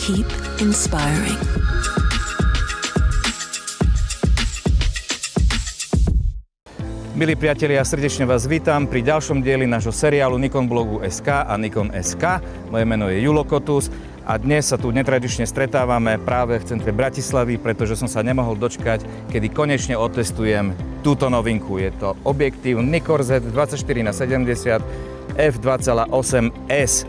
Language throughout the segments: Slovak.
Keep inspiring. Milí priatelia, srdečne vás vítam pri ďalšom dieli nášho seriálu Nikon blogu SK a Nikon SK. Moje meno je Julo Kotus a dnes sa tu netradične stretávame práve v centre Bratislavy, pretože som sa nemohol dočkať, kedy konečne otestujem túto novinku. Je to objektív Nikkor Z 24x70 f2.8s.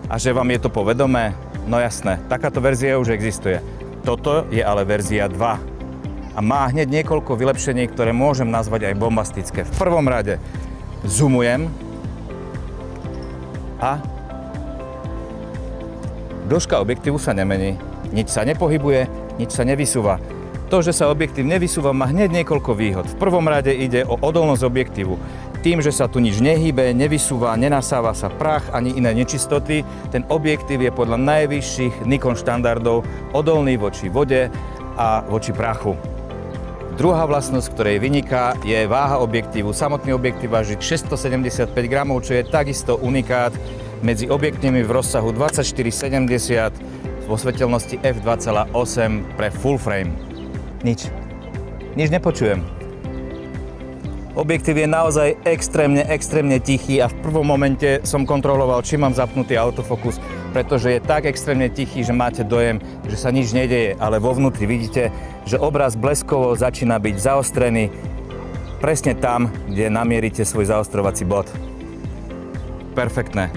A že vám je to povedomé? No jasné, takáto verzia už existuje. Toto je ale verzia 2. A má hneď niekoľko vylepšení, ktoré môžem nazvať aj bombastické. V prvom rade zoomujem a dĺžka objektívu sa nemení. Nič sa nepohybuje, nič sa nevysúva. To, že sa objektív nevysúva, má hneď niekoľko výhod. V prvom rade ide o odolnosť objektívu. Tým, že sa tu nič nehýbe, nevysúva, nenasáva sa prach ani iné nečistoty, ten objektív je podľa najvyšších Nikon štandardov odolný voči vode a voči prachu. Druhá vlastnosť, ktorej vyniká, je váha objektívu. Samotný objektív váži 675 gramov, čo je takisto unikát medzi objektívmi v rozsahu 24-70 vo svetelnosti f2.8 pre full frame. Nič nepočujem. Objektív je naozaj extrémne tichý a v prvom momente som kontroloval, či mám zapnutý autofokus, pretože je tak extrémne tichý, že máte dojem, že sa nič nedeje, ale vo vnútri vidíte, že obraz bleskovo začína byť zaostrený presne tam, kde namierite svoj zaostrovací bod. Perfektné.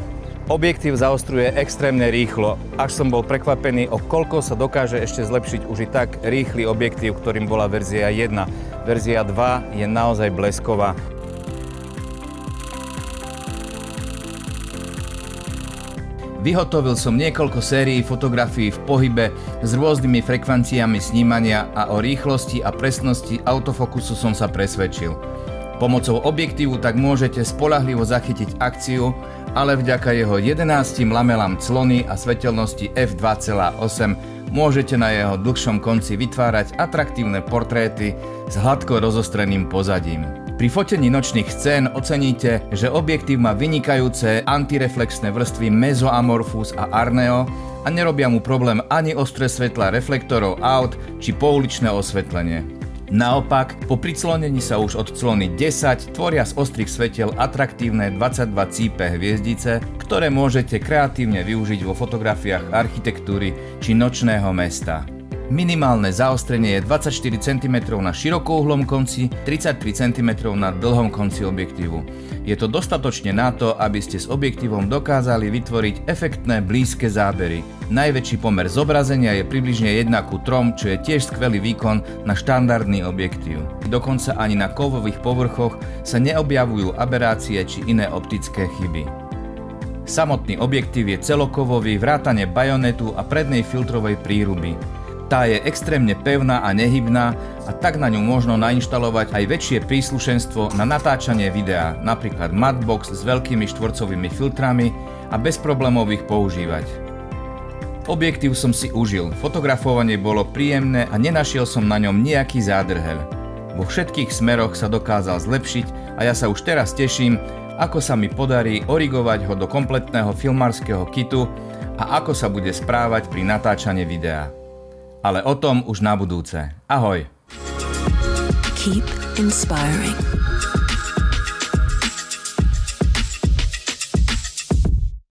Objektív zaostruje extrémne rýchlo, až som bol prekvapený, o koľko sa dokáže ešte zlepšiť už i tak rýchly objektív, ktorým bola verzia 1. Verzia 2 je naozaj blesková. Vyhotovil som niekoľko sérií fotografií v pohybe s rôznymi frekvenciami snímania a o rýchlosti a presnosti autofokusu som sa presvedčil. Pomocou objektívu tak môžete spoľahlivo zachytiť akciu, ale vďaka jeho 11 lamelám clony a svetelnosti f2.8 môžete na jeho dlhšom konci vytvárať atraktívne portréty s hladko rozostreným pozadím. Pri fotení nočných scén oceníte, že objektív má vynikajúce antireflexné vrstvy Mesoamorphous a Arneo a nerobia mu problém ani ostré svetlá reflektorov aut či pouličné osvetlenie. Naopak, po priclonení sa už od clony 10 tvoria z ostrých svetiel atraktívne 22 cípe hviezdice, ktoré môžete kreatívne využiť vo fotografiách architektúry či nočného mesta. Minimálne zaostrenie je 24 cm na širokouhlom konci, 33 cm na dlhom konci objektívu. Je to dostatočne na to, aby ste s objektívom dokázali vytvoriť efektné blízke zábery. Najväčší pomer zobrazenia je približne 1:3, čo je tiež skvelý výkon na štandardný objektív. Dokonca ani na kovových povrchoch sa neobjavujú aberácie či iné optické chyby. Samotný objektív je celokovový vrátane bajonetu a prednej filtrovej príruby. Tá je extrémne pevná a nehybná a tak na ňu možno nainštalovať aj väčšie príslušenstvo na natáčanie videa, napríklad matbox s veľkými štvorcovými filtrami a bez problémov ich používať. Objektív som si užil, fotografovanie bolo príjemné a nenašiel som na ňom nejaký zádrhel. Vo všetkých smeroch sa dokázal zlepšiť a ja sa už teraz teším, ako sa mi podarí origovať ho do kompletného filmárskeho kitu a ako sa bude správať pri natáčaní videa. Ale o tom už na budúce. Ahoj! Keep inspiring.